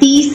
30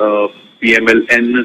PMLN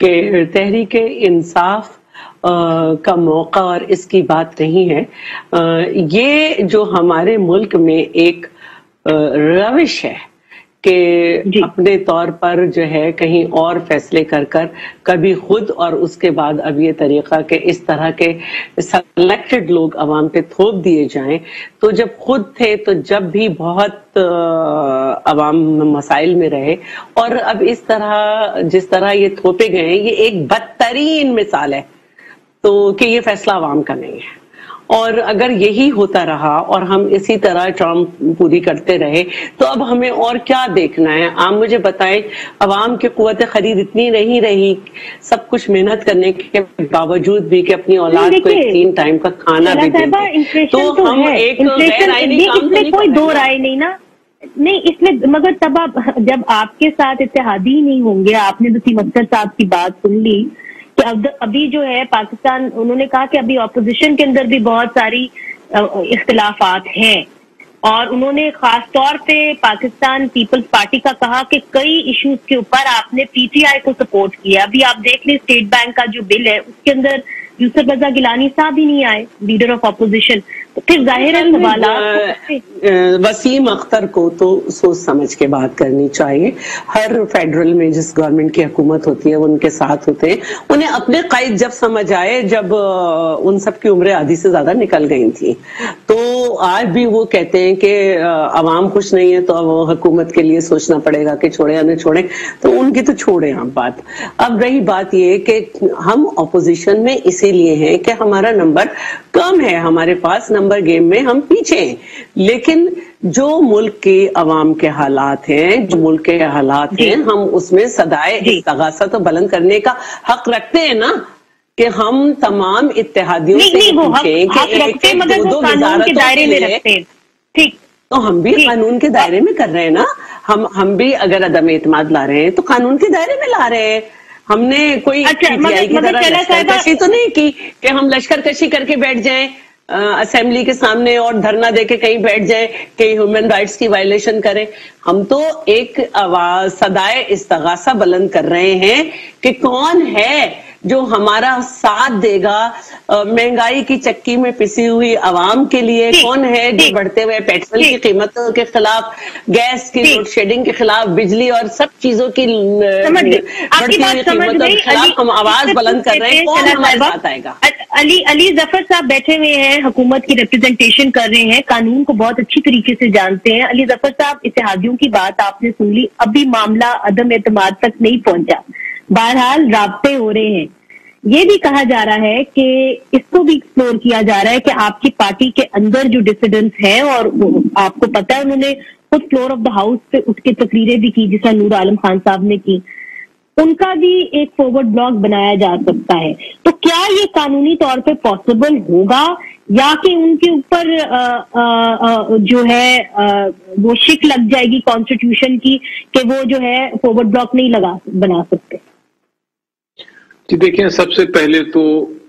کہ تحریک انصاف کا موقع اور اس کی بات نہیں ہے. یہ جو ہمارے ملک میں ایک روش ہے کہ اپنے طور پر جو ہے کہیں اور فیصلے کر کبھی خود اور اس کے بعد اب یہ طریقہ کہ اس طرح کے سلیکٹڈ لوگ عوام پہ تھوپ دیے جائیں. تو جب خود تھے تو جب بھی بہت عوام مسائل میں رہے، اور اب اس طرح جس طرح یہ تھوپے گئے ہیں یہ ایک بدترین مثال ہے تو کہ یہ فیصلہ عوام کا نہیں ہے. اور اگر یہی ہوتا رہا اور ہم اسی طرح ٹرم پوری کرتے رہے تو اب ہمیں اور کیا دیکھنا ہے؟ آپ مجھے بتائیں، عوام کی قوت خرید اتنی نہیں رہی سب کچھ محنت کرنے کے باوجود بھی کہ اپنی اولاد کو ایک 3 ٹائم کا کھانا بھی دیں، تو ہم ایک غیر آئینی کام نہیں، کوئی دو رائے نہیں نا. نہیں اس میں، مگر تب آپ جب آپ کے ساتھ اتحادی نہیں ہوں گے. آپ نے وسیم اختر صاحب کی بات سن لی کہ ابھی جو ہے پاکستان، انہوں نے کہا کہ ابھی اپوزیشن کے اندر بھی بہت ساری اختلافات ہیں، اور انہوں نے خاص طور پہ پاکستان پیپلز پارٹی کا کہا کہ کئی ایشوز کے اوپر آپ نے پی ٹی آئی کو سپورٹ کیا. ابھی آپ دیکھ لیں اسٹیٹ بینک کا جو بل ہے اس کے اندر یوسف رضا گیلانی صاحب ہی نہیں آئے، لیڈر آف اپوزیشن. تو پھر ظاہر ہے سوالات. وسیم اختر کو تو سوچ سمجھ کے بات کرنی چاہیے. ہر فیڈرل میں جس گورنمنٹ کی حکومت ہوتی ہے وہ ان کے ساتھ ہوتے ہیں. انہیں اپنے قائد جب سمجھ آئے جب ان سب کی عمریں آدھی سے زیادہ نکل گئی تھیں، تو آج بھی وہ کہتے ہیں کہ عوام خوش نہیں ہے تو اب حکومت کے لیے سوچنا پڑے گا کہ چھوڑے یا نہ چھوڑیں. تو ان کی تو چھوڑیں آپ بات. اب رہی بات یہ کہ ہم اپوزیشن میں اسی لیے ہیں کہ ہمارا نمبر کم ہے، ہمارے پاس نمبر گیم میں ہم پیچھے ہیں. لیکن جو ملک کے عوام کے حالات ہیں، جو ملک کے حالات ہیں، ہم اس میں صدائے استغاثہ تو بلند کرنے کا حق رکھتے ہیں نا، کہ ہم تمام اتحادیوں سے پوچھیں کہ ایک دو وزارتوں کے لیے، تو ہم بھی قانون کے دائرے میں کر رہے ہیں نا. ہم بھی اگر عدم اعتماد لا رہے ہیں تو قانون کے دائرے میں لا رہے ہیں. ہم نے کوئی کی طرح لشکر کشی تو نہیں کی کہ ہم لشکر کشی کر کے بیٹھ جائیں اسمبلی کے سامنے اور دھرنا دے کے کہیں بیٹھ جائیں کہ ہیومن رائٹس کی وائلیشن کریں. ہم تو ایک صدائے استغاثہ بلند کر رہے ہیں کہ کون ہے جو ہمارا ساتھ دے گا مہنگائی کی چکی میں پسی ہوئی عوام کے لیے، کون ہے جو بڑھتے ہوئے پیٹرول کی قیمتوں کے خلاف، گیس کی لوڈ شیڈنگ کے خلاف، بجلی اور سب چیزوں کی بڑھتی ہوئی قیمتوں کے خلاف ہم آواز بلند کر رہے ہیں. کون ہمارے ساتھ آئے گا؟ علی ظفر صاحب بیٹھے ہوئے ہیں، حکومت کی ریپرزنٹیشن کر رہے ہیں، قانون کو بہت اچھی طریقے سے جانتے ہیں. علی ظفر صاحب، اتحادیوں کی بات آپ نے سن لی، ابھی معاملہ عدم اعتماد تک نہیں پہنچا، بہرحال رابطے ہو رہے ہیں. یہ بھی کہا جا رہا ہے کہ اس کو بھی ایکسپلور کیا جا رہا ہے کہ آپ کی پارٹی کے اندر جو ڈسیڈنٹس ہیں، اور آپ کو پتہ ہے انہوں نے خود فلور آف دا ہاؤس پہ اٹھ کے تقریریں بھی کی جیسا نور عالم خان صاحب نے کی، ان کا بھی ایک فارورڈ بلاک بنایا جا سکتا ہے. تو کیا یہ قانونی طور پہ پاسبل ہوگا، یا کہ ان کے اوپر جو ہے وہ شک لگ جائے گی کانسٹیٹیوشن کی کہ وہ جو ہے فارورڈ بلاک نہیں بنا سکتے؟ جی دیکھیں، سب سے پہلے تو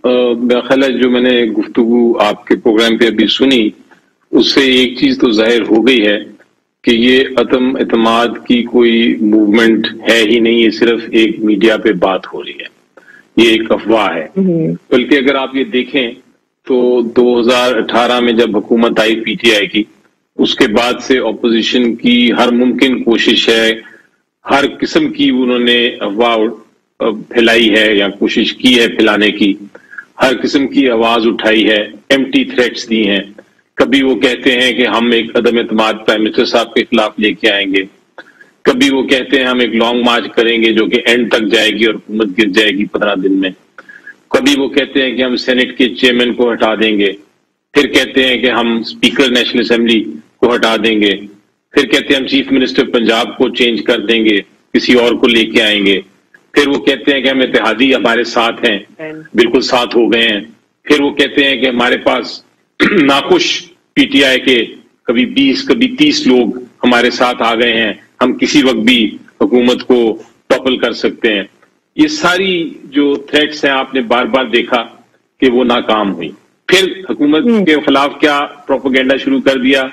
میرا خیال ہے جو میں نے گفتگو آپ کے پروگرام پہ ابھی سنی، اس سے ایک چیز تو ظاہر ہو گئی ہے کہ یہ عدم اعتماد کی کوئی موومنٹ ہے ہی نہیں، یہ صرف ایک میڈیا پہ بات ہو رہی ہے، یہ ایک افواہ ہے. بلکہ اگر آپ یہ دیکھیں تو 2018 میں جب حکومت آئی پی ٹی آئی کی، اس کے بعد سے اپوزیشن کی ہر ممکن کوشش ہے، ہر قسم کی انہوں نے افواہ پھیلائی ہے یا کوشش کی ہے پھیلانے کی، ہر قسم کی آواز اٹھائی ہے، ایمٹی تھریٹس دی ہیں. کبھی وہ کہتے ہیں کہ ہم ایک عدم اعتماد پرائم منسٹر صاحب کے خلاف لے کے آئیں گے، کبھی وہ کہتے ہیں ہم ایک لانگ مارچ کریں گے جو کہ اینڈ تک جائے گی اور حکومت گر جائے گی 15 دن میں، کبھی وہ کہتے ہیں کہ ہم سینٹ کے چیئرمین کو ہٹا دیں گے، پھر کہتے ہیں کہ ہم اسپیکر نیشنل اسمبلی کو ہٹا دیں گے، پھر کہتے ہیں ہم چیف منسٹر پنجاب کو چینج کر دیں گے، کسی اور کو لے کے آئیں گے، پھر وہ کہتے ہیں کہ ہم اتحادی ہمارے ساتھ ہیں، بالکل ساتھ ہو گئے ہیں، پھر وہ کہتے ہیں کہ ہمارے پاس ناخوش پی ٹی آئی کے کبھی 20 کبھی 30 لوگ ہمارے ساتھ آ گئے ہیں، ہم کسی وقت بھی حکومت کو ٹاپل کر سکتے ہیں. یہ ساری جو تھریٹس ہیں آپ نے بار بار دیکھا کہ وہ ناکام ہوئی. پھر حکومت کے خلاف کیا پروپیگنڈا شروع کر دیا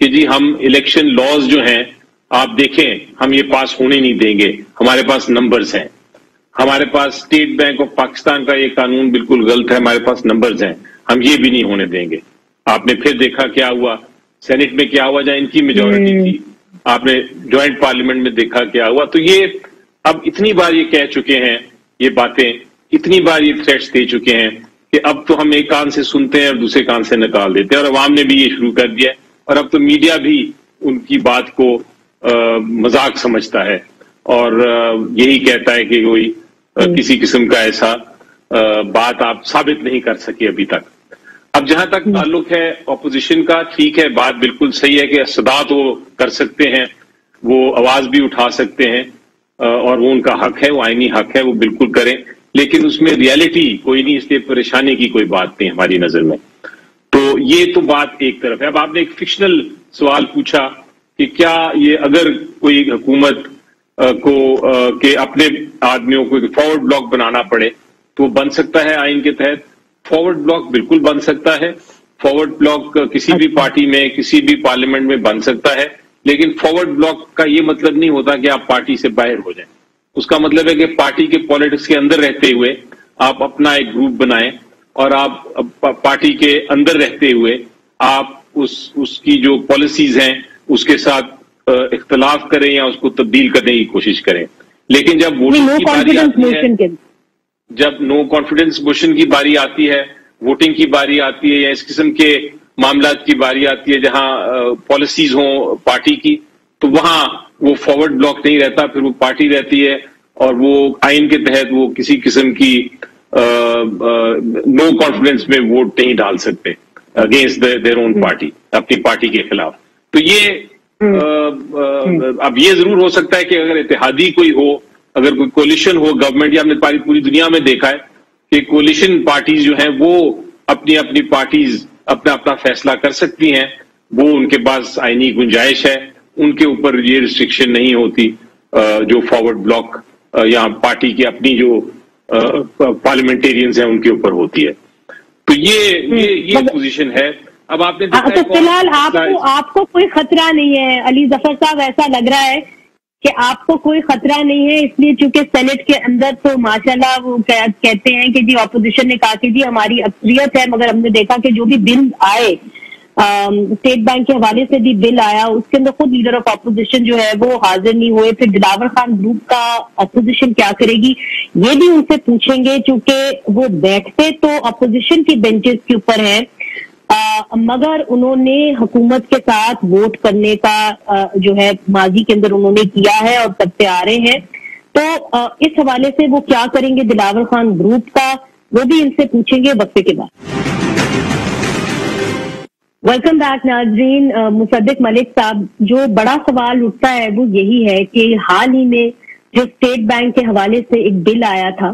کہ جی ہم الیکشن لاز جو ہیں آپ دیکھیں ہم یہ پاس ہونے نہیں دیں گے، ہمارے پاس نمبرز ہیں. ہمارے پاس اسٹیٹ بینک آف پاکستان کا یہ قانون بالکل غلط ہے، ہمارے پاس نمبرز ہیں، ہم یہ بھی نہیں ہونے دیں گے. آپ نے پھر دیکھا کیا ہوا سینٹ میں، کیا ہوا جہاں ان کی میجورٹی تھی. آپ نے جوائنٹ پارلیمنٹ میں دیکھا کیا ہوا. تو یہ اب اتنی بار یہ کہہ چکے ہیں یہ باتیں، اتنی بار یہ تھریٹس دے چکے ہیں کہ اب تو ہم ایک کان سے سنتے ہیں اور دوسرے کان سے نکال دیتے ہیں، اور عوام نے بھی یہ شروع کر دیا ہے. اور اب تو میڈیا بھی ان کی بات کو مذاق سمجھتا ہے اور یہی کہتا ہے کہ کوئی کسی قسم کا ایسا بات آپ ثابت نہیں کر سکے ابھی تک. اب جہاں تک تعلق ہے اپوزیشن کا، ٹھیک ہے، بات بالکل صحیح ہے کہ صدا تو کر سکتے ہیں، وہ آواز بھی اٹھا سکتے ہیں اور وہ ان کا حق ہے، وہ آئینی حق ہے، وہ بالکل کریں، لیکن اس میں ریالٹی کوئی نہیں، اس لیے پریشانی کی کوئی بات نہیں ہماری نظر میں. تو یہ تو بات ایک طرف ہے. اب آپ نے ایک فکشنل سوال پوچھا کہ کیا یہ اگر کوئی حکومت کو کہ اپنے آدمیوں کو فارورڈ بلاک بنانا پڑے تو بن سکتا ہے آئین کے تحت. فارورڈ بلاک بالکل بن سکتا ہے. فارورڈ بلاک کسی بھی پارٹی میں کسی بھی پارلیمنٹ میں بن سکتا ہے، لیکن فارورڈ بلاک کا یہ مطلب نہیں ہوتا کہ آپ پارٹی سے باہر ہو جائیں. اس کا مطلب ہے کہ پارٹی کے پالیٹکس کے اندر رہتے ہوئے آپ اپنا ایک گروپ بنائیں اور آپ پارٹی کے اندر رہتے ہوئے آپ اس کی جو پالیسیز ہیں اس کے ساتھ اختلاف کریں یا اس کو تبدیل کرنے کی کوشش کریں. لیکن جب ووٹنگ کی باری آتی ہے، جب نو کانفیڈنس موشن کی باری آتی ہے، ووٹنگ کی باری آتی ہے، یا اس قسم کے معاملات کی باری آتی ہے جہاں پالیسیز ہوں پارٹی کی، تو وہاں وہ فارورڈ بلاک نہیں رہتا، پھر وہ پارٹی رہتی ہے اور وہ آئین کے تحت وہ کسی قسم کی نو کانفیڈنس میں ووٹ نہیں ڈال سکتے اگینسٹ دیئر اون پارٹی، اپنی پارٹی کے خلاف. تو یہ اب یہ ضرور ہو سکتا ہے کہ اگر اتحادی کوئی ہو، اگر کوئی کولیشن ہو گورنمنٹ، یا ہم نے پوری دنیا میں دیکھا ہے کہ کولیشن پارٹیز جو ہیں وہ اپنی اپنی پارٹیز اپنا اپنا فیصلہ کر سکتی ہیں، وہ ان کے پاس آئینی گنجائش ہے، ان کے اوپر یہ ریسٹرکشن نہیں ہوتی جو فارورڈ بلاک یا پارٹی کی اپنی جو پارلیمنٹیرینز ہیں ان کے اوپر ہوتی ہے. تو یہ پوزیشن ہے. اب آپ نے تو فی الحال آپ کو کوئی خطرہ نہیں ہے علی ظفر صاحب، ایسا لگ رہا ہے کہ آپ کو کوئی خطرہ نہیں ہے، اس لیے چونکہ سینٹ کے اندر تو ماشاءاللہ وہ کہتے ہیں کہ جی اپوزیشن نے کہا کہ جی ہماری اکثریت ہے، مگر ہم نے دیکھا کہ جو بھی بل آئے اسٹیٹ بینک کے حوالے سے بھی بل آیا، اس کے اندر خود لیڈر آف اپوزیشن جو ہے وہ حاضر نہیں ہوئے. پھر دلاور خان گروپ کا اپوزیشن کیا کرے گی یہ بھی ان سے پوچھیں گے، چونکہ وہ بیٹھتے تو اپوزیشن کی بینچز کے اوپر ہیں، مگر انہوں نے حکومت کے ساتھ ووٹ کرنے کا جو ہے ماضی کے اندر انہوں نے کیا ہے اور کرتے آ رہے ہیں. تو اس حوالے سے وہ کیا کریں گے دلاور خان گروپ کا، وہ بھی ان سے پوچھیں گے وقفے کے بعد. ویلکم بیک ناظرین. مصدق ملک صاحب، جو بڑا سوال اٹھتا ہے وہ یہی ہے کہ حال ہی میں جو اسٹیٹ بینک کے حوالے سے ایک بل آیا تھا،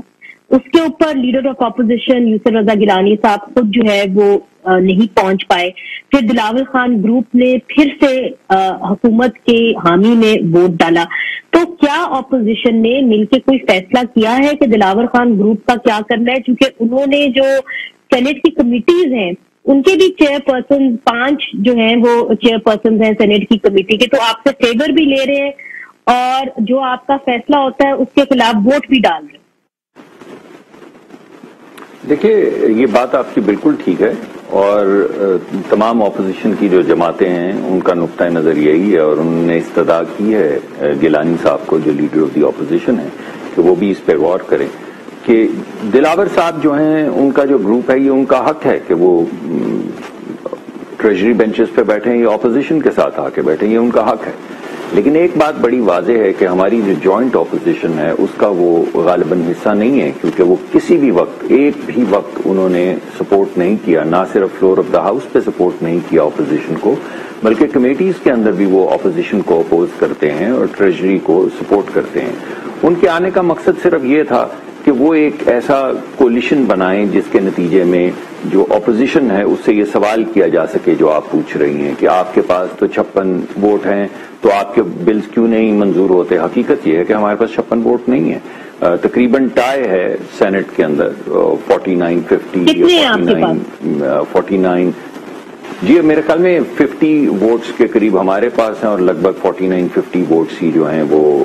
اس کے اوپر لیڈر آف اپوزیشن یوسف رضا گیلانی صاحب خود جو ہے وہ نہیں پہنچ پائے. پھر دلاور خان گروپ نے پھر سے حکومت کے حامی میں ووٹ ڈالا. تو کیا اپوزیشن نے مل کے کوئی فیصلہ کیا ہے کہ دلاور خان گروپ کا کیا کرنا ہے؟ چونکہ انہوں نے جو سینٹ کی کمیٹیز ہیں ان کے بھی چیئر پرسن 5 جو ہیں وہ چیئر پرسن ہیں سینٹ کی کمیٹی کے، تو آپ سے فیور بھی لے رہے ہیں اور جو آپ کا فیصلہ ہوتا ہے اس کے خلاف ووٹ بھی ڈال رہے ہیں. دیکھیے یہ بات آپ کی بالکل ٹھیک ہے، اور تمام اپوزیشن کی جو جماعتیں ہیں ان کا نقطۂ نظر یہی ہے، اور انہوں نے استدعا کی ہے گیلانی صاحب کو جو لیڈر آف دی اپوزیشن ہے کہ وہ بھی اس پہ غور کریں کہ دلاور صاحب جو ہیں ان کا جو گروپ ہے یہ ان کا حق ہے کہ وہ ٹریجری بینچز پہ بیٹھیں یا اپوزیشن کے ساتھ آ کے بیٹھیں، یہ ان کا حق ہے. لیکن ایک بات بڑی واضح ہے کہ ہماری جو جوائنٹ اپوزیشن ہے اس کا وہ غالباً حصہ نہیں ہے، کیونکہ وہ کسی بھی وقت ایک بھی وقت انہوں نے سپورٹ نہیں کیا، نہ صرف فلور آف دا ہاؤس پہ سپورٹ نہیں کیا اپوزیشن کو، بلکہ کمیٹیز کے اندر بھی وہ اپوزیشن کو اپوز کرتے ہیں اور ٹریجری کو سپورٹ کرتے ہیں. ان کے آنے کا مقصد صرف یہ تھا کہ وہ ایک ایسا کولیشن بنائیں جس کے نتیجے میں جو اپوزیشن ہے اس سے یہ سوال کیا جا سکے جو آپ پوچھ رہی ہیں کہ آپ کے پاس تو 56 ووٹ ہیں تو آپ کے بلز کیوں نہیں منظور ہوتے. حقیقت یہ ہے کہ ہمارے پاس 56 ووٹ نہیں ہے، تقریباً ٹائی ہے سینٹ کے اندر 49-50 جی میرے خیال میں 50 ووٹس کے قریب ہمارے پاس ہیں اور لگ بھگ 49-50 ووٹس ہی جو ہیں وہ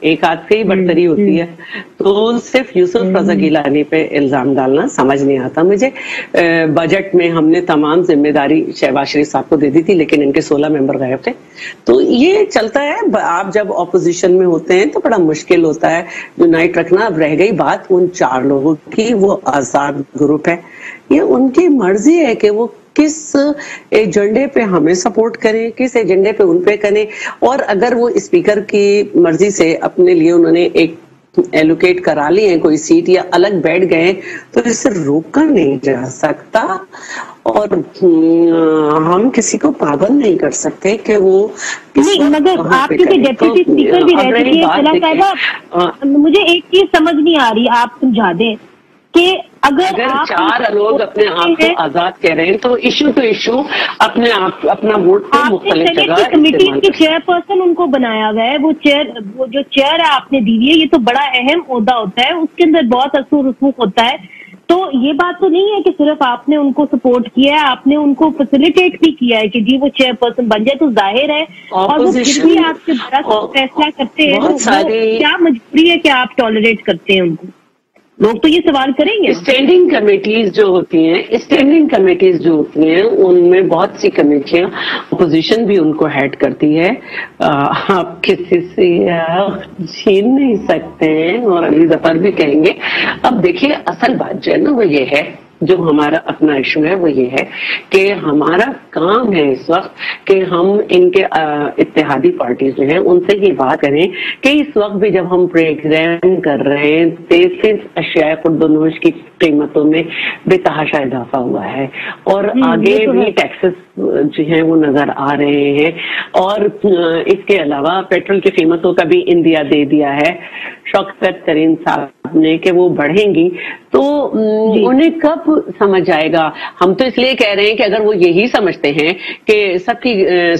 ایک ہاتھ سے ہی برتری ہوتی ہے. تو صرف یوسف رضا گیلانی پہ الزام ڈالنا سمجھ نہیں آتا مجھے. بجٹ میں ہم نے تمام ذمہ داری شہباز شریف صاحب کو دے دی تھی لیکن ان کے 16 ممبر غائب تھے. تو یہ چلتا ہے. آپ جب اپوزیشن میں ہوتے ہیں تو بڑا مشکل ہوتا ہے یونائٹ رکھنا. اب رہ گئی بات ان 4 لوگوں کی, وہ آزاد گروپ ہے. یہ ان کی مرضی ہے کہ وہ کس ایجنڈے پہ ہمیں سپورٹ کریں, کس ایجنڈے پہ ان پہ کریں. اور اگر وہ اسپیکر کی مرضی سے اپنے لیے انہوں نے ایک ایلوکیٹ کرا لی ہے کوئی سیٹ یا الگ بیٹھ گئے تو اسے روکا نہیں جا سکتا. اور ہم کسی کو پابند نہیں کر سکتے کہ وہ نہیں. مگر آپ کیونکہ ڈیپٹی اسپیکر بھی رہ چکی ہے صاحبہ, مجھے ایک چیز سمجھ نہیں آ رہی, آپ سمجھا دیں کہ اگر 4 لوگ اپنے آپ کو آزاد کہہ رہے ہیں تو ایشو ٹو ایشو اپنے آپ اپنا ووٹ کو مختلف جگہ کمیٹی کی چیئر پرسن ان کو بنایا گیا ہے. وہ جو چیئر ہے آپ نے دی ہے, یہ تو بڑا اہم عہدہ ہوتا ہے, اس کے اندر بہت اثر رسوخ ہوتا ہے. تو یہ بات تو نہیں ہے کہ صرف آپ نے ان کو سپورٹ کیا ہے, آپ نے ان کو فیسیلیٹیٹ بھی کیا ہے کہ جی وہ چیئر پرسن بن جائے. تو ظاہر ہے اور وہ پھر بھی آپ کے برعکس فیصلہ کرتے ہیں تو کیا مجبوری ہے کہ آپ ٹالریٹ کرتے ہیں ان کو؟ لوگ تو یہ سوال کریں گے. اسٹینڈنگ کمیٹیز جو ہوتی ہیں ان میں بہت سی کمیٹیاں اپوزیشن بھی ان کو ہیڈ کرتی ہے. آپ کسی سے چھین نہیں سکتے ہیں, اور علی ظفر بھی کہیں گے. اب دیکھیے اصل بات جو ہے نا وہ یہ ہے, جو ہمارا اپنا ایشو ہے وہ یہ ہے کہ ہمارا کام ہے اس وقت کہ ہم ان کے اتحادی پارٹیز جو ہیں ان سے یہ بات کریں کہ اس وقت بھی جب ہم پروگرام کر رہے ہیں 33 اشیاء خردنوش کی قیمتوں میں بے تحاشا اضافہ ہوا ہے, اور آگے بھی ٹیکسز جو ہیں وہ نظر آ رہے ہیں. اور اس کے علاوہ پیٹرول کی قیمتوں کا بھی اندیا دے دیا ہے شوکت ترین صاحب نے کہ وہ بڑھیں گی. تو انہیں کب سمجھ آئے گا؟ ہم تو اس لیے کہہ رہے ہیں کہ اگر وہ یہی سمجھتے ہیں کہ سب کی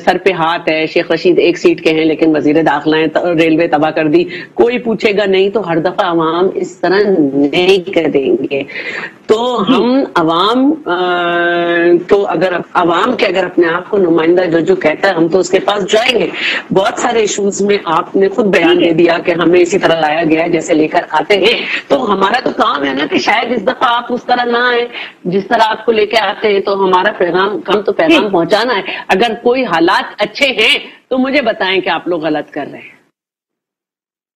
سر پہ ہاتھ ہے, شیخ رشید 1 سیٹ کے ہیں لیکن وزیر داخلہ ہیں, ریلوے تباہ کر دی, کوئی پوچھے گا نہیں, تو ہر دفعہ عوام اس طرح نہیں کریں گے. تو ہم عوام تو اگر اپنے آپ کو نمائندہ جو کہتا ہے ہم تو اس کے پاس جائیں گے. بہت سارے ایشوز میں آپ نے خود بیان دے دیا کہ ہمیں اسی طرح لایا گیا ہے جیسے لے کر آتے ہیں. تو ہمارا تو کام ہے نا کہ شاید اس دفعہ آپ اس طرح نہ آئے جس طرح آپ کو لے کے آتے ہیں. تو ہمارا پیغام پہنچانا ہے. اگر کوئی حالات اچھے ہیں تو مجھے بتائیں کہ آپ لوگ غلط کر رہے ہیں.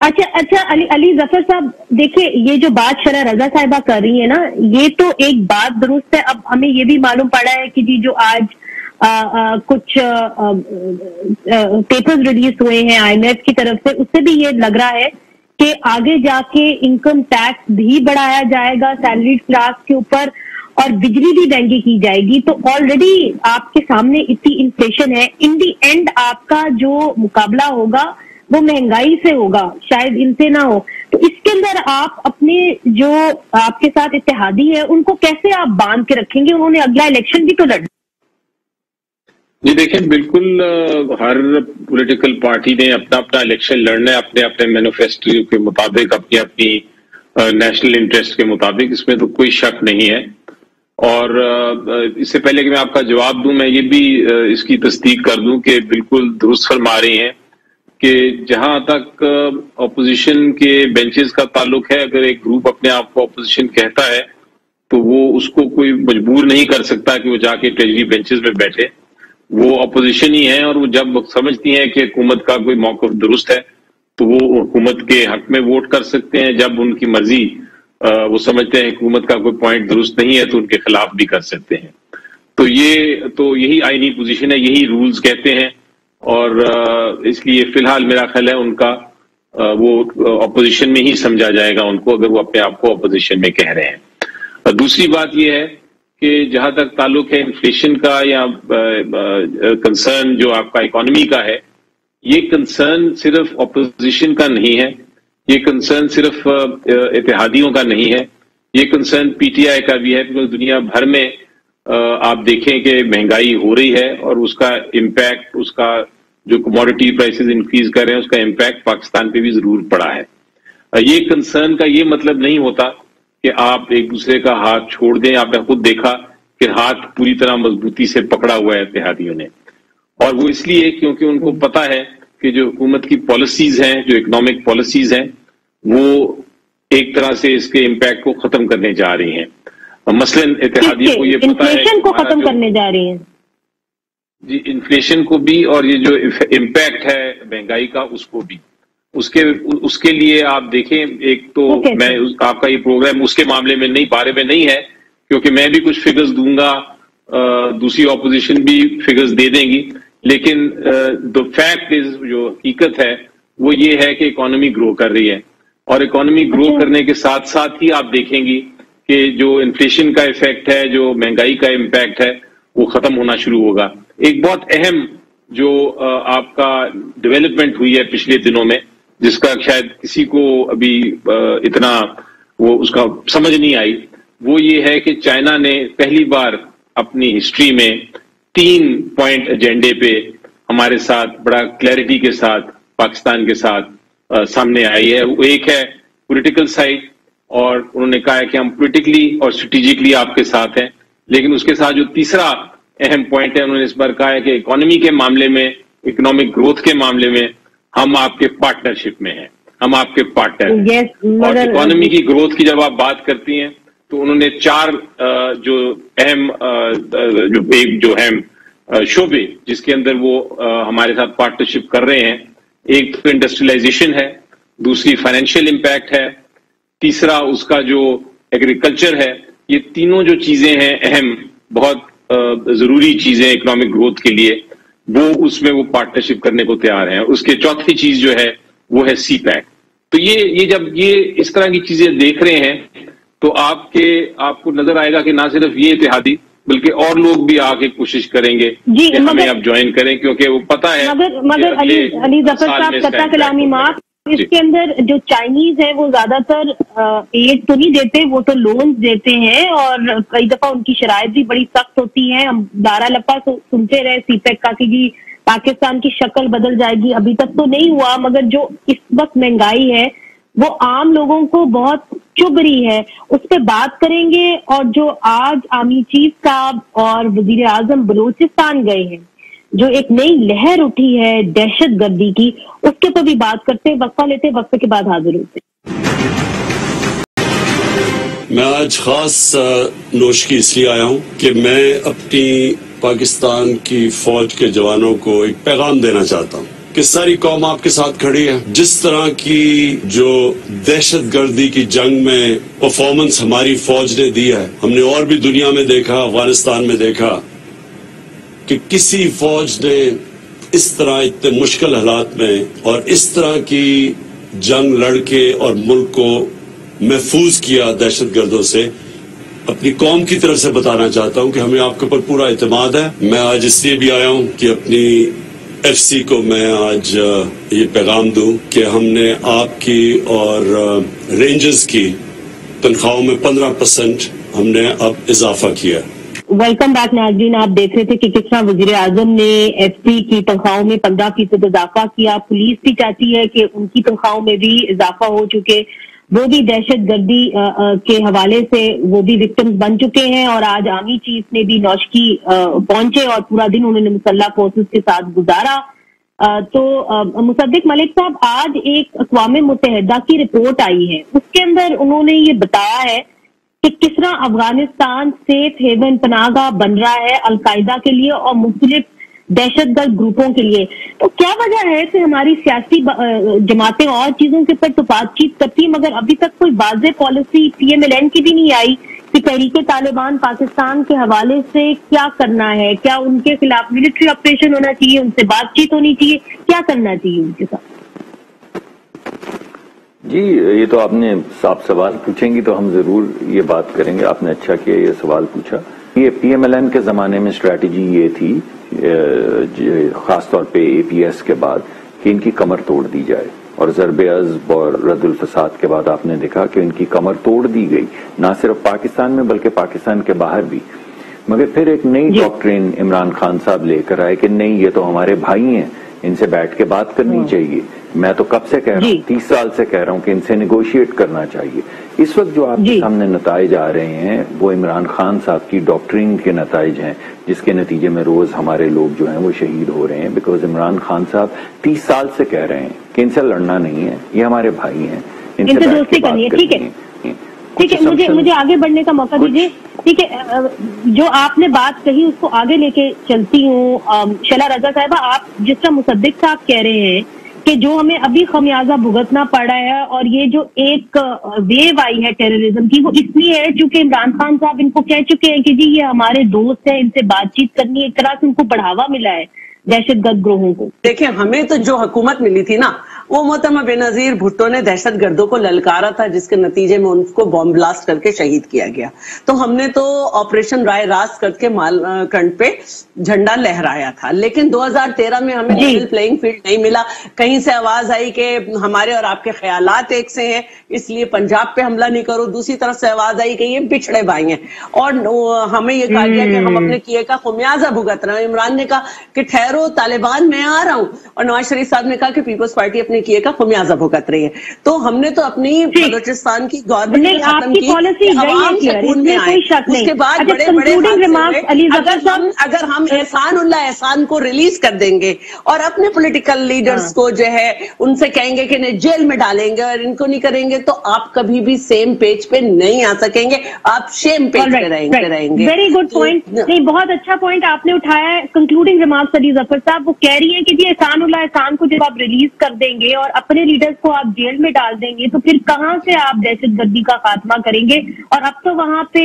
اچھا علی ظفر صاحب, دیکھیں یہ جو بات شرح رضا صاحبہ کر رہی ہے نا, یہ تو ایک بات درست ہے. اب ہمیں یہ بھی معلوم پڑا ہے کہ جی جو آج کچھ پیپرز ریلیز ہوئے ہیں IMF کی طرف سے, اس سے بھی یہ لگ رہا ہے کہ آگے جا کے انکم ٹیکس بھی بڑھایا جائے گا سیلریڈ کلاس کے اوپر, اور بجلی بھی مہنگی کی جائے گی. تو آلریڈی آپ کے سامنے اتنی انفلیشن ہے. ان دی اینڈ آپ کا جو مقابلہ ہوگا وہ مہنگائی سے ہوگا, شاید ان سے نہ ہو. تو اس کے اندر آپ اپنے جو آپ کے ساتھ اتحادی ہے ان کو کیسے آپ باندھ کے رکھیں گے؟ انہوں نے اگلا الیکشن بھی تو لڑنا. جی دیکھیں, بالکل ہر پولیٹیکل پارٹی نے اپنا اپنا الیکشن لڑنا ہے اپنے اپنے مینیفیسٹو کے مطابق, اپنی اپنی نیشنل انٹرسٹ کے مطابق. اس میں تو کوئی شک نہیں ہے. اور اس سے پہلے کہ میں آپ کا جواب دوں, میں یہ بھی اس کی تصدیق کر دوں کہ بالکل درست فرما رہی ہیں کہ جہاں تک اپوزیشن کے بینچز کا تعلق ہے, اگر ایک گروپ اپنے آپ کو اپوزیشن کہتا ہے تو وہ اس کو کوئی مجبور نہیں کر سکتا کہ وہ جا کے ٹریجری بینچز میں بیٹھے. وہ اپوزیشن ہی ہیں, اور وہ جب سمجھتی ہیں کہ حکومت کا کوئی موقف درست ہے تو وہ حکومت کے حق میں ووٹ کر سکتے ہیں. جب ان کی مرضی وہ سمجھتے ہیں حکومت کا کوئی پوائنٹ درست نہیں ہے تو ان کے خلاف بھی کر سکتے ہیں. تو یہی آئینی پوزیشن ہے, یہی رولز کہتے ہیں. اور اس لیے فی الحال میرا خیال ہے ان کا وہ اپوزیشن میں ہی سمجھا جائے گا ان کو, اگر وہ اپنے آپ کو اپوزیشن میں کہہ رہے ہیں. دوسری بات یہ ہے کہ جہاں تک تعلق ہے انفلیشن کا یا کنسرن جو آپ کا اکانومی کا ہے, یہ کنسرن صرف اپوزیشن کا نہیں ہے, یہ کنسرن صرف اتحادیوں کا نہیں ہے, یہ کنسرن PTI کا بھی ہے. کیونکہ دنیا بھر میں آپ دیکھیں کہ مہنگائی ہو رہی ہے اور اس کا امپیکٹ, اس کا جو کموڈٹی پرائسز انکریز کر رہے ہیں اس کا امپیکٹ پاکستان پہ بھی ضرور پڑا ہے. یہ کنسرن کا یہ مطلب نہیں ہوتا کہ آپ ایک دوسرے کا ہاتھ چھوڑ دیں. آپ نے خود دیکھا کہ ہاتھ پوری طرح مضبوطی سے پکڑا ہوا ہے اتحادیوں نے, اور وہ اس لیے کیونکہ ان کو پتا ہے کہ جو حکومت کی پالیسیز ہیں، جو اکنامک پالیسیز ہیں، وہ ایک طرح سے اس کے امپیکٹ کو ختم کرنے جا رہی ہیں. مثلاً اتحادیہ کو یہ پتہ ہے انفلیشن کو ختم کرنے جا رہی ہیں. جی، انفلیشن کو بھی، اور یہ جو امپیکٹ ہے مہنگائی کا اس کو بھی. اس کے لیے آپ دیکھیں، ایک تو میں آپ کا یہ پروگرام اس کے معاملے میں بارے میں نہیں ہے، کیونکہ میں بھی کچھ فگرز دوں گا، دوسری اپوزیشن بھی فگرز دے دیں گی، لیکن the fact is، جو حقیقت ہے وہ یہ ہے کہ اکانومی گرو کر رہی ہے، اور اکانومی گرو کرنے کے ساتھ ساتھ ہی آپ دیکھیں گی کہ جو انفلیشن کا ایفیکٹ ہے، جو مہنگائی کا امپیکٹ ہے، وہ ختم ہونا شروع ہوگا. ایک بہت اہم جو آپ کا ڈیولپمنٹ ہوئی ہے پچھلے دنوں میں، جس کا شاید کسی کو ابھی اتنا وہ اس کا سمجھ نہیں آئی، وہ یہ ہے کہ چائنا نے پہلی بار اپنی ہسٹری میں 3 پوائنٹ ایجنڈے پہ ہمارے ساتھ بڑا کلیئرٹی کے ساتھ پاکستان کے ساتھ سامنے آئی ہے. وہ ایک ہے پولیٹیکل سائڈ، اور انہوں نے کہا ہے کہ ہم پولیٹیکلی اور اسٹریٹجکلی آپ کے ساتھ ہیں، لیکن اس کے ساتھ جو تیسرا اہم پوائنٹ ہے، انہوں نے اس بار کہا ہے کہ اکانومی کے معاملے میں، اکنامک گروتھ کے معاملے میں ہم آپ کے پارٹنرشپ میں ہیں، ہم آپ کے پارٹنر ہیں. اور اکانومی کی گروتھ کی جب آپ بات کرتی ہیں تو انہوں نے 4 جو اہم شعبے جس کے اندر وہ ہمارے ساتھ پارٹنرشپ کر رہے ہیں، ایک تو انڈسٹریلائزیشن ہے، دوسری فائنینشیل امپیکٹ ہے، تیسرا اس کا جو ایگریکلچر ہے. یہ تینوں جو چیزیں ہیں اہم، بہت ضروری چیزیں اکنامک گروتھ کے لیے، وہ اس میں وہ پارٹنرشپ کرنے کو تیار ہیں. اس کے چوتھی چیز جو ہے وہ ہے سی پیک. تو یہ جب یہ اس طرح کی چیزیں دیکھ رہے ہیں تو آپ کو نظر آئے گا کہ نہ صرف یہ اتحادی بلکہ اور لوگ بھی آ کے کوشش کریں گے کہ ہمیں اب جوائن کریں، کیونکہ وہ پتا ہے. مگر علی ظفر صاحب، قطع کلامی معاف، اس کے اندر جو چائنیز ہیں وہ زیادہ تر ایڈ تو نہیں دیتے، وہ تو لونز دیتے ہیں، اور کئی دفعہ ان کی شرائط بھی بڑی سخت ہوتی ہیں. ہم دارا لپا سنتے رہے سی پیک کا کہ جی پاکستان کی شکل بدل جائے گی، ابھی تک تو نہیں ہوا، مگر جو اس وقت مہنگائی ہے وہ عام لوگوں کو بہت چبھ رہی ہے، اس پہ بات کریں گے. اور جو آج آرمی چیف صاحب اور وزیر اعظم بلوچستان گئے ہیں، جو ایک نئی لہر اٹھی ہے دہشت گردی کی، اس کے اوپر بھی بات کرتے، وقفہ لیتے، وقفے کے بعد حاضر ہوتے. میں آج خاص نوش کی اس لیے آیا ہوں کہ میں اپنی پاکستان کی فوج کے جوانوں کو ایک پیغام دینا چاہتا ہوں کہ ساری قوم آپ کے ساتھ کھڑی ہے. جس طرح کی جو دہشت گردی کی جنگ میں پرفارمنس ہماری فوج نے دی ہے، ہم نے اور بھی دنیا میں دیکھا، افغانستان میں دیکھا کہ کسی فوج نے اس طرح اتنے مشکل حالات میں اور اس طرح کی جنگ لڑ کے اور ملک کو محفوظ کیا دہشت گردوں سے. اپنی قوم کی طرف سے بتانا چاہتا ہوں کہ ہمیں آپ کے اوپر پورا اعتماد ہے. میں آج اس لیے بھی آیا ہوں کہ اپنی ایف سی کو میں آج یہ پیغام دوں کہ ہم نے آپ کی اور رینجرز کی تنخواہوں میں 15% ہم نے اب اضافہ کیا. ویلکم بیک ناظرین، آپ دیکھ رہے تھے کہ کس طرح وزیر اعظم نے ایف سی کی تنخواہوں میں 15% اضافہ کیا. پولیس بھی چاہتی ہے کہ ان کی تنخواہوں میں بھی اضافہ ہو چکے، وہ بھی دہشت گردی کے حوالے سے وہ بھی وکٹمز بن چکے ہیں. اور آج آرمی چیف نے بھی نوشکی پہنچے اور پورا دن انہوں نے مسلح فورسز کے ساتھ گزارا. تو مصدق ملک صاحب، آج ایک اقوام متحدہ کی رپورٹ آئی ہے، اس کے اندر انہوں نے یہ بتایا ہے کہ کس طرح افغانستان سیف ہیون پناہ گاہ بن رہا ہے القاعدہ کے لیے اور مختلف دہشت گرد گروپوں کے لیے. تو کیا وجہ ہے کہ ہماری سیاسی جماعتیں اور چیزوں کے پر تو بات چیت کرتی ہیں، مگر ابھی تک کوئی واضح پالیسی PMLN کی بھی نہیں آئی کہ تحریک طالبان پاکستان کے حوالے سے کیا کرنا ہے؟ کیا ان کے خلاف ملٹری آپریشن ہونا چاہیے، ان سے بات چیت ہونی چاہیے، کیا کرنا چاہیے ان کے ساتھ؟ جی، یہ تو آپ نے صاف سوال پوچھیں گی تو ہم ضرور یہ بات کریں گے. آپ نے اچھا کیا یہ سوال پوچھا. یہ PMLN کے زمانے میں اسٹریٹجی یہ تھی، خاص طور پہ APS کے بعد، کہ ان کی کمر توڑ دی جائے، اور ضرب عضب اور رد الفساد کے بعد آپ نے دیکھا کہ ان کی کمر توڑ دی گئی، نہ صرف پاکستان میں بلکہ پاکستان کے باہر بھی. مگر پھر ایک نئی ڈاکٹرین عمران خان صاحب لے کر آئے کہ نہیں، یہ تو ہمارے بھائی ہیں، ان سے بیٹھ کے بات کرنی چاہیے. میں تو کب سے کہہ رہا ہوں، 30 سال سے کہہ رہا ہوں کہ ان سے نیگوشیٹ کرنا چاہیے. اس وقت جو آپ کے سامنے نتائج آ رہے ہیں وہ عمران خان صاحب کی ڈاکٹرنگ کے نتائج ہیں، جس کے نتیجے میں روز ہمارے لوگ جو ہیں وہ شہید ہو رہے ہیں، بیکاز عمران خان صاحب 30 سال سے کہہ رہے ہیں کہ ان سے لڑنا نہیں ہے، یہ ہمارے بھائی ہیں، ان سے دوستی کرنی ہے. ٹھیک ہے، مجھے آگے بڑھنے کا موقع دیجیے. ٹھیک ہے، جو آپ نے بات کہی اس کو آگے لے کے چلتی ہوں. شعلہ رضا صاحبہ، آپ جس طرح مصدق صاحب کہہ رہے ہیں کہ جو ہمیں ابھی خمیازہ بھگتنا پڑا ہے اور یہ جو ایک ویو آئی ہے ٹیررزم کی، وہ اس لیے ہے کیونکہ عمران خان صاحب ان کو کہہ چکے ہیں کہ جی یہ ہمارے دوست ہیں، ان سے بات چیت کرنی ہے، ایک طرح سے ان کو بڑھاوا ملا ہے دہشت گرد گروہوں کو. دیکھیں، ہمیں تو جو حکومت ملی تھی نا، وہ محترمہ بے نظیر بھٹو نے دہشت گردوں کو للکارا تھا، جس کے نتیجے میں ان کو بم بلاسٹ کر کے شہید کیا گیا. تو ہم نے تو آپریشن رائے راست کر کے مالکنڈ پہ جھنڈا لہرایا تھا. لیکن 2013 میں ہمیں لیول پلئنگ فیلڈ نہیں ملا. کہیں سے آواز آئی کہ ہمارے اور آپ کے خیالات ایک سے ہیں، اس لیے پنجاب پہ حملہ نہیں کرو. دوسری طرف سے آواز آئی کہ یہ پچھڑے بھائی ہیں، اور ہمیں یہ کہا گیا کہ ہم اپنے کیے کا خمیازہ بھگت رہے ہیں. عمران نے کہا کہ ٹھہرو طالبان، میں آ رہا ہوں، اور نواز شریف صاحب نے کہا کہ پیپلز پارٹی اپنے کیے کا خمیازہ بھگت رہی ہے. تو ہم نے تو اپنی بلوچستان کی گورنمنٹ ختم کی، عوام سکون میں آئے. اس کے بعد بڑے بڑے اگر ہم احسان اللہ احسان کو ریلیز کر دیں گے اور اپنے پولیٹیکل لیڈرز کو جو ہے ان سے کہیں گے کہ انہیں جیل میں ڈالیں گے اور ان کو نہیں کریں گے، تو آپ کبھی بھی سیم پیج پہ نہیں آ سکیں گے، آپ شیم پیج پہ رہیں گے. Very good point. نہیں، بہت اچھا پوائنٹ آپ نے اٹھایا ہے. کنکلوڈنگ ریمارکس علی ظفر صاحب، وہ کہہ رہی ہیں کہ جی احسان اللہ احسان کو جب آپ ریلیز کر دیں گے اور اپنے لیڈرز کو آپ جیل میں ڈال دیں گے تو پھر کہاں سے آپ دہشت گردی کا خاتمہ کریں گے؟ اور اب تو وہاں پہ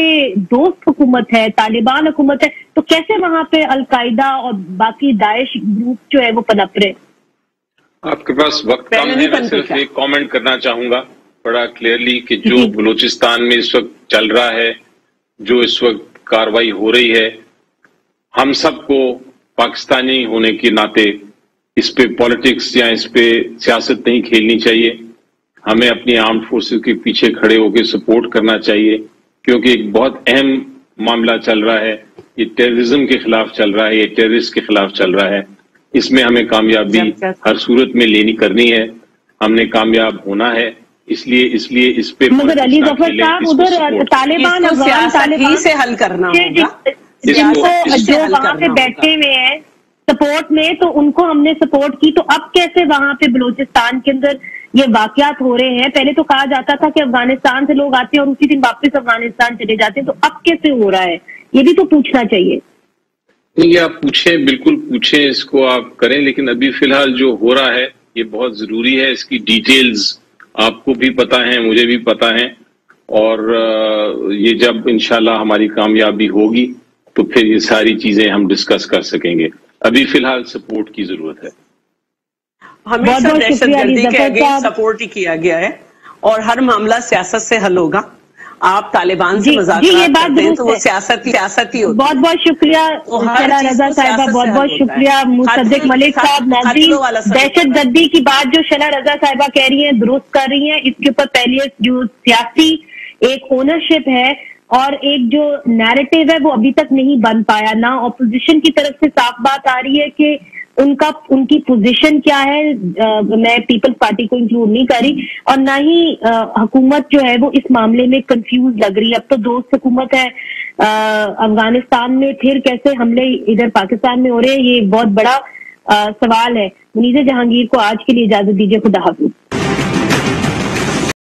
دوست حکومت ہے، طالبان حکومت ہے، تو کیسے وہاں پہ القاعدہ اور باقی داعش گروپ جو ہے وہ پنپ رہے؟ آپ کے پاس وقت کم ہے، میں صرف ایک کامنٹ کرنا چاہوں گا بڑا کلیئرلی کہ جو بلوچستان میں اس وقت چل رہا ہے، جو اس وقت کاروائی ہو رہی ہے، ہم سب کو پاکستانی ہونے کے ناطے اس پہ پالیٹکس یا اس پہ سیاست نہیں کھیلنی چاہیے. ہمیں اپنی آرمڈ فورسز کے پیچھے کھڑے ہو کے سپورٹ کرنا چاہیے، کیونکہ ایک بہت اہم معاملہ چل رہا ہے. یہ ٹیررزم کے خلاف چل رہا ہے، یہ ٹیررسٹ کے خلاف چل رہا ہے. اس میں ہمیں کامیابی ہر صورت میں کرنی ہے، ہم نے کامیاب ہونا ہے. اس لیے اس پہ مگر علی ظفر صاحب ادھر طالبان ہی سے حل کرنا ہوگا. جو وہاں پہ بیٹھے ہوئے ہیں سپورٹ میں، تو ان کو ہم نے سپورٹ کی، تو اب کیسے وہاں پہ بلوچستان کے اندر یہ واقعات ہو رہے ہیں؟ پہلے تو کہا جاتا تھا کہ افغانستان سے لوگ آتے ہیں اور اسی دن واپس افغانستان چلے جاتے ہیں، تو اب کیسے ہو رہا ہے؟ یہ بھی تو پوچھنا چاہیے. یہ آپ پوچھیں، بالکل پوچھیں، اس کو آپ کریں، لیکن ابھی فی الحال جو ہو رہا ہے یہ بہت ضروری ہے. اس کی ڈیٹیلز آپ کو بھی پتہ ہیں، مجھے بھی پتہ ہیں، اور یہ جب انشاءاللہ ہماری کامیابی ہوگی تو پھر یہ ساری چیزیں ہم ڈسکس کر سکیں گے. ابھی فی الحال سپورٹ کی ضرورت ہے. ہمیشہ دہشت گردی کے اگینسٹ سپورٹ ہی کیا گیا ہے، اور ہر معاملہ سیاست سے حل ہوگا. آپ طالبان سے مذاکرات کرتے ہیں تو وہ سیاست ہی ہوتی ہے. بہت بہت شکریہ شعلہ رضا صاحبہ، بہت بہت شکریہ مصدق ملک صاحب. ناظرین، دہشت گردی کی بات جو شعلہ رضا صاحبہ کہہ رہی ہیں درست کر رہی ہیں. اس کے اوپر پہلے جو سیاسی ایک اونرشپ ہے اور ایک جو نیریٹو ہے وہ ابھی تک نہیں بن پایا. نہ اپوزیشن کی طرف سے صاف بات آ رہی ہے کہ ان کی پوزیشن کیا ہے، میں پیپلز پارٹی کو انکلوڈ نہیں کر رہی، اور نہ ہی حکومت جو ہے وہ اس معاملے میں کنفیوز لگ رہی ہے. اب تو دوست حکومت ہے افغانستان میں، پھر کیسے حملے ادھر پاکستان میں ہو رہے ہیں، یہ بہت بڑا سوال ہے. منیزہ جہانگیر کو آج کے لیے اجازت دیجیے. خدا حافظ.